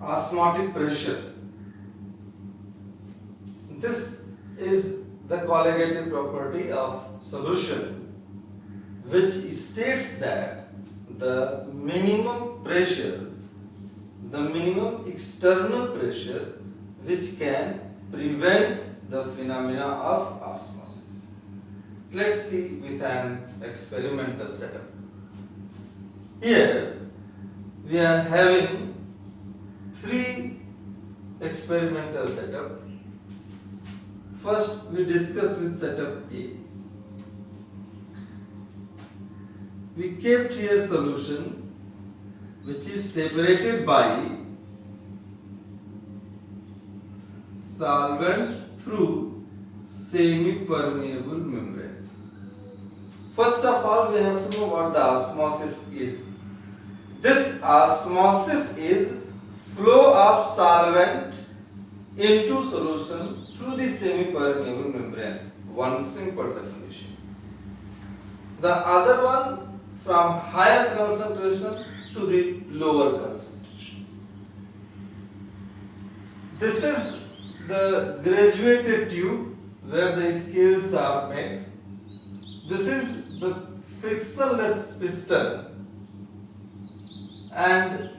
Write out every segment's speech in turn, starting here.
osmotic pressure. This is the colligative property of solution, which states that the minimum pressure, the minimum external pressure which can prevent the phenomena of osmosis. Let's see with an experimental setup. Here we are having three experimental setup. First we discuss with setup A. We kept here solution which is separated by solvent through semi-permeable membrane. First of all, we have to know what the osmosis is. This osmosis is flow of solvent into solution through the semi-permeable membrane. One simple definition. The other one from higher concentration to the lower concentration. This is the graduated tube where the scales are made. This is the frictionless piston, and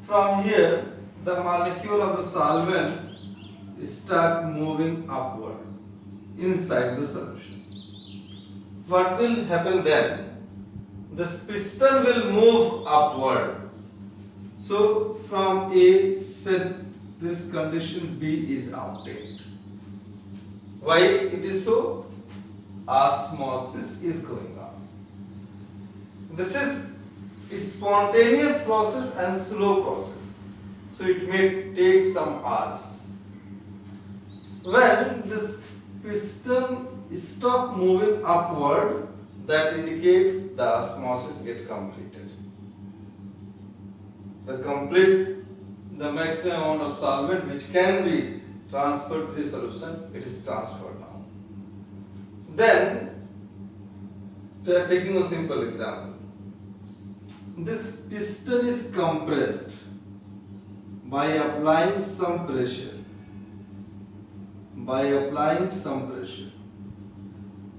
from here the molecule of the solvent start moving upward inside the solution. What will happen then? This piston will move upward. So from A, set this condition B is obtained. Why it is so? Osmosis is going on. This is a spontaneous process and slow process. So it may take some hours. When this piston stop moving upward, that indicates the osmosis get completed. The maximum amount of solvent which can be transferred to the solution, it is transferred now. Then we are taking a simple example. This piston is compressed by applying some pressure.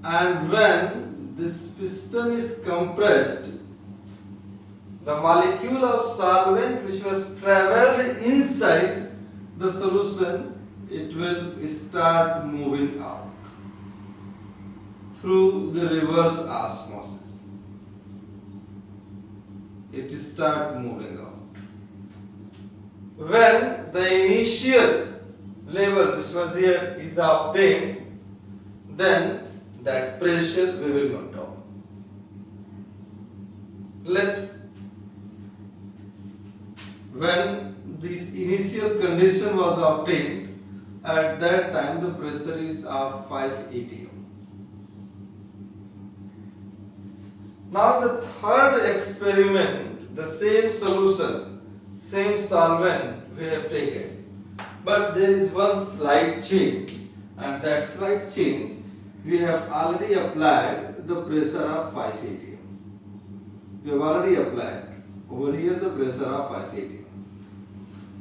And when this piston is compressed, the molecule of solvent which was traveled inside the solution, it will start moving out through the reverse osmosis. It start moving out. When the initial level which was here is obtained, then that pressure we will note down. When this initial condition was obtained, at that time the pressure is of 5 atm. Now the third experiment, the same solution, same solvent we have taken, but there is one slight change, and that slight change, we have already applied the pressure of 5 atm. We have already applied over here the pressure of 5 atm.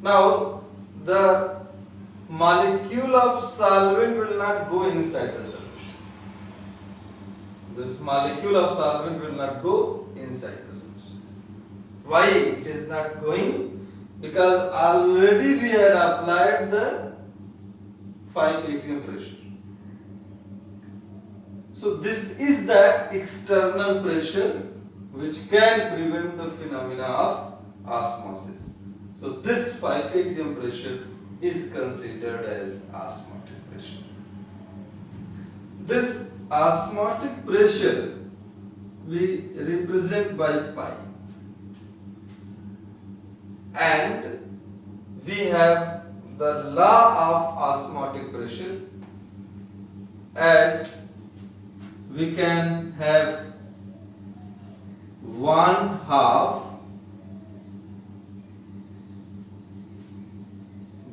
Now the molecule of solvent will not go inside the solution. This molecule of solvent will not go inside the solution. Why it is not going? Because already we had applied the 5 atm pressure. So this is the external pressure which can prevent the phenomena of osmosis. So this 5 atm pressure is considered as osmotic pressure. This osmotic pressure we represent by pi, and we have the law of osmotic pressure as we can have 1/2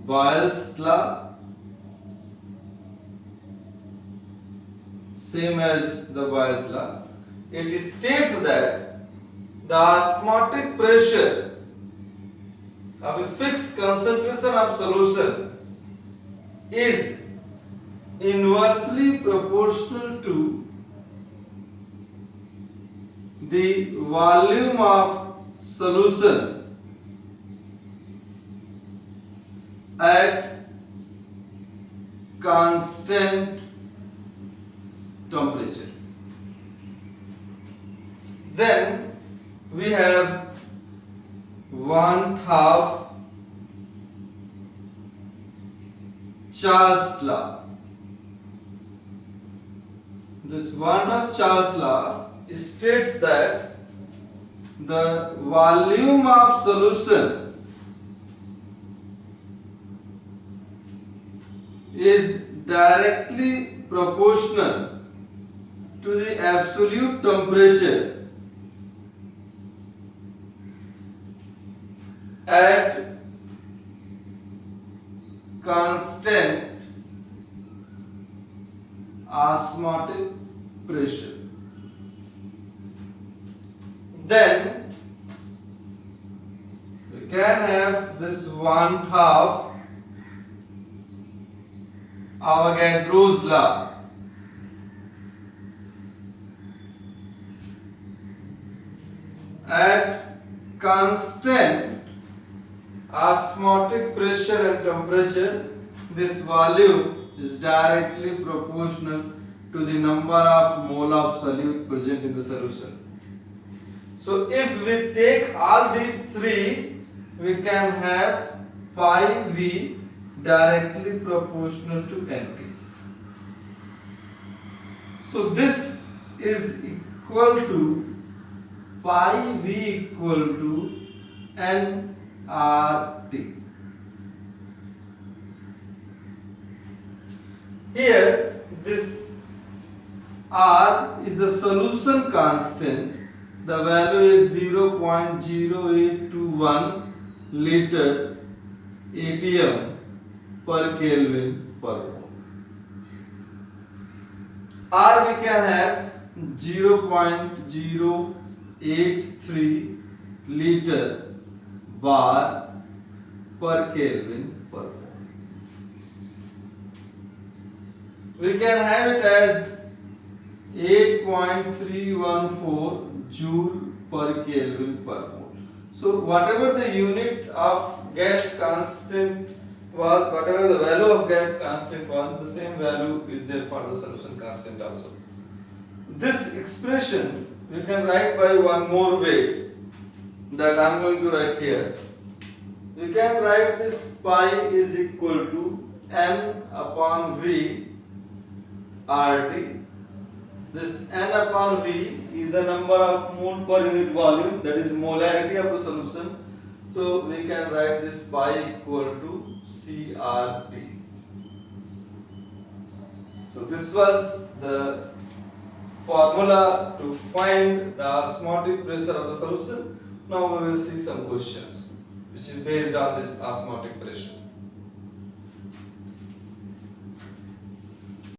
Boyle's law, same as the Boyle's law. It states that the osmotic pressure of a fixed concentration of solution is inversely proportional to the volume of solution at constant temperature. Then we have 1/2 Charles law. This 1/2 Charles law states that the volume of solution is directly proportional to the absolute temperature at constant osmotic pressure. Then we can have this 1/2 Avogadro's law. At constant osmotic pressure and temperature, this volume is directly proportional to the number of mole of solute present in the solution. So if we take all these three, we can have pi V directly proportional to NT. So this is equal to pi V equal to nRT. Here this R is the solution constant. The value is 0.0821 liter ATM per Kelvin per mole. Or we can have 0.083 liter bar per Kelvin per mole. We can have it as 8.314 joule per Kelvin per mole. So whatever the unit of gas constant was, whatever the value of gas constant was, the same value is there for the solution constant also. This expression we can write by one more way that I am going to write here. You can write this pi is equal to n upon V RT. This n upon V is the number of mole per unit volume, that is molarity of the solution. So we can write this pi equal to CRT. So this was the formula to find the osmotic pressure of the solution. Now we will see some questions which is based on this osmotic pressure.